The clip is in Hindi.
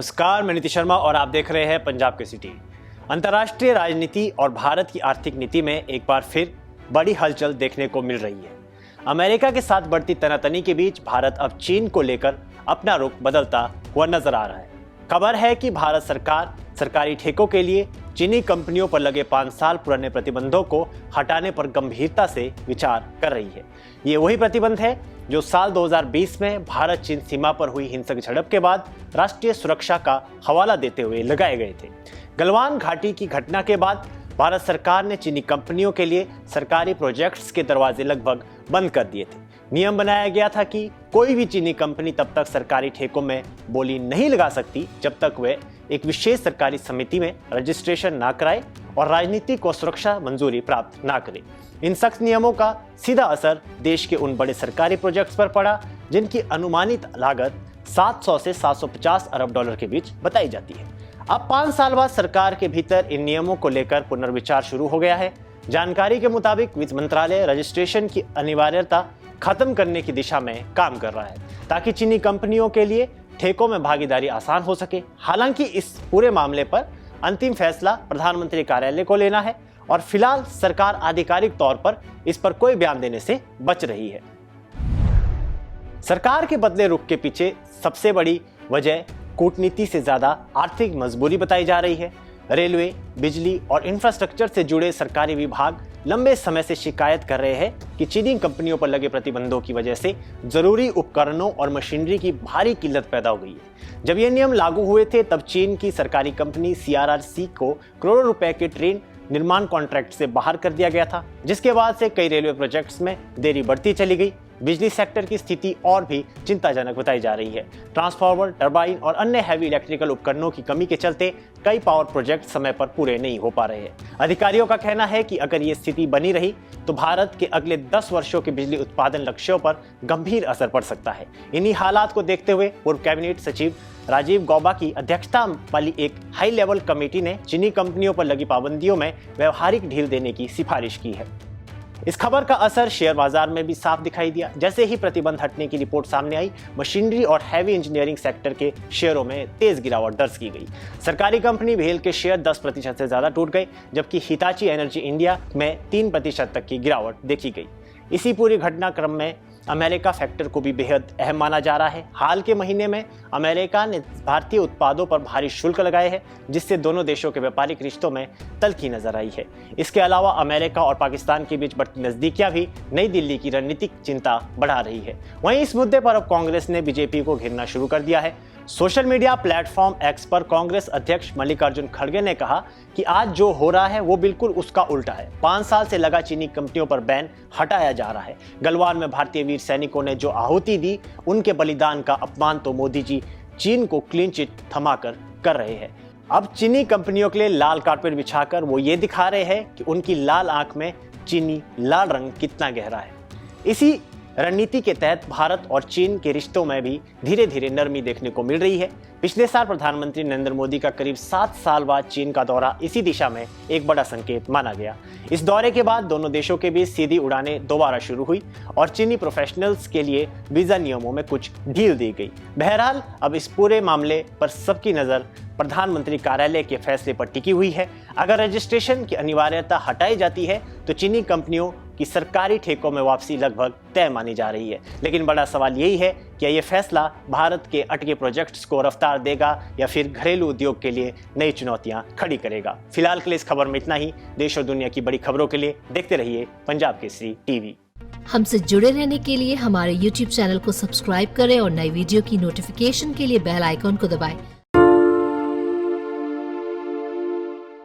नमस्कार, मैं नीतीश शर्मा और आप देख रहे हैं पंजाब के सिटी। अंतर्राष्ट्रीय राजनीति और भारत की आर्थिक नीति में एक बार फिर बड़ी हलचल देखने को मिल रही है। अमेरिका के साथ बढ़ती तनातनी के बीच भारत अब चीन को लेकर अपना रुख बदलता हुआ नजर आ रहा है। खबर है कि भारत सरकार सरकारी ठेकों के लिए चीनी कंपनियों पर लगे 5 साल पुराने प्रतिबंधों को हटाने पर गंभीरता से विचार कर रही है। ये वही प्रतिबंध है जो साल 2020 में भारत चीन सीमा पर हुई हिंसक झड़प के बाद राष्ट्रीय सुरक्षा का हवाला देते हुए लगाए गए थे। गलवान घाटी की घटना के बाद भारत सरकार ने चीनी कंपनियों के लिए सरकारी प्रोजेक्ट्स के दरवाजे लगभग बंद कर दिए थे। नियम बनाया गया था कि कोई भी चीनी कंपनी तब तक सरकारी ठेकों में बोली नहीं लगा सकती जब तक वे एक विशेष सरकारी समिति में रजिस्ट्रेशन ना कराए और राजनीतिक और सुरक्षा मंजूरी प्राप्त ना करे। इन सख्त नियमों का सीधा असर देश के उन बड़े सरकारी प्रोजेक्ट्स पर पड़ा जिनकी अनुमानित लागत 700 से 750 अरब डॉलर के बीच बताई जाती है। अब 5 साल बाद सरकार के भीतर इन नियमों को लेकर पुनर्विचार शुरू हो गया है। जानकारी के मुताबिक वित्त मंत्रालय रजिस्ट्रेशन की अनिवार्यता खत्म करने की दिशा में काम कर रहा है ताकि चीनी कंपनियों के लिए ठेकों में भागीदारी आसान हो सके। हालांकि इस पूरे मामले पर अंतिम फैसला प्रधानमंत्री कार्यालय को लेना है और फिलहाल सरकार आधिकारिक तौर पर इस पर कोई बयान देने से बच रही है। सरकार के बदले रुख के पीछे सबसे बड़ी वजह कूटनीति से ज्यादा आर्थिक मजबूरी बताई जा रही है। रेलवे, बिजली और इंफ्रास्ट्रक्चर से जुड़े सरकारी विभाग लंबे समय से शिकायत कर रहे हैं कि चीनी कंपनियों पर लगे प्रतिबंधों की वजह से जरूरी उपकरणों और मशीनरी की भारी किल्लत पैदा हो गई है। जब ये नियम लागू हुए थे तब चीन की सरकारी कंपनी CRRC को करोड़ों रुपए के ट्रेन निर्माण कॉन्ट्रैक्ट से बाहर कर दिया गया था, जिसके बाद से कई रेलवे प्रोजेक्ट्स में देरी बढ़ती चली गई। बिजली सेक्टर की स्थिति और भी चिंताजनक बताई जा रही है। ट्रांसफार्मर, टरबाइन और अन्य हैवी इलेक्ट्रिकल उपकरणों की कमी के चलते कई पावर प्रोजेक्ट समय पर पूरे नहीं हो पा रहे हैं। अधिकारियों का कहना है कि अगर ये स्थिति बनी रही तो भारत के अगले 10 वर्षों के बिजली उत्पादन लक्ष्यों पर गंभीर असर पड़ सकता है। इन्हीं हालात को देखते हुए पूर्व कैबिनेट सचिव राजीव गौबा की अध्यक्षता वाली एक हाई लेवल कमेटी ने चीनी कंपनियों पर लगी पाबंदियों में व्यवहारिक ढील देने की सिफारिश की है। इस खबर का असर शेयर बाजार में भी साफ दिखाई दिया। जैसे ही प्रतिबंध हटने की रिपोर्ट सामने आई, मशीनरी और हैवी इंजीनियरिंग सेक्टर के शेयरों में तेज गिरावट दर्ज की गई। सरकारी कंपनी भेल के शेयर 10% से ज्यादा टूट गए, जबकि हिताची एनर्जी इंडिया में 3% तक की गिरावट देखी गई। इसी पूरी घटनाक्रम में अमेरिका फैक्टर को भी बेहद अहम माना जा रहा है। हाल के महीने में अमेरिका ने भारतीय उत्पादों पर भारी शुल्क लगाए हैं, जिससे दोनों देशों के व्यापारिक रिश्तों में तल्खी नजर आई है। इसके अलावा अमेरिका और पाकिस्तान के बीच बढ़ती नजदीकियां भी नई दिल्ली की रणनीतिक चिंता बढ़ा रही है। वहीं इस मुद्दे पर अब कांग्रेस ने बीजेपी को घेरना शुरू कर दिया है। सोशल मीडिया प्लेटफॉर्म एक्स पर कांग्रेस अध्यक्ष मल्लिकार्जुन खड़गे ने कहा कि आज जो हो रहा है वो बिल्कुल उसका उल्टा है। 5 साल से लगा चीनी कंपनियों पर बैन हटाया जा रहा है। गलवान में भारतीय वीर सैनिकों ने जो आहुति दी, उनके बलिदान का अपमान तो मोदी जी चीन को क्लीन चिट थमाकर कर रहे हैं। अब चीनी कंपनियों के लिए लाल कारपेट बिछाकर वो ये दिखा रहे हैं कि उनकी लाल आंख में चीनी लाल रंग कितना गहरा है। इसी रणनीति के तहत भारत और चीन के रिश्तों में भी धीरे धीरे नरमी देखने को मिल रही है। पिछले साल प्रधानमंत्री नरेंद्र मोदी का करीब 7 साल बाद चीन का दौरा इसी दिशा में एक बड़ा संकेत माना गया। इस दौरे के बाद दोनों देशों के बीच सीधी उड़ानें दोबारा शुरू हुई और चीनी प्रोफेशनल्स के लिए वीजा नियमों में कुछ ढील दी गई। बहरहाल अब इस पूरे मामले पर सबकी नजर प्रधानमंत्री कार्यालय के फैसले पर टिकी हुई है। अगर रजिस्ट्रेशन की अनिवार्यता हटाई जाती है तो चीनी कंपनियों की सरकारी ठेकों में वापसी लगभग तय मानी जा रही है। लेकिन बड़ा सवाल यही है कि ये फैसला भारत के अटके प्रोजेक्ट्स को रफ्तार देगा या फिर घरेलू उद्योग के लिए नई चुनौतियां खड़ी करेगा। फिलहाल के लिए इस खबर में इतना ही। देश और दुनिया की बड़ी खबरों के लिए देखते रहिए पंजाब केसरी टीवी। हमसे जुड़े रहने के लिए हमारे YouTube चैनल को सब्सक्राइब करें और नई वीडियो की नोटिफिकेशन के लिए बेल आइकॉन को दबाएं।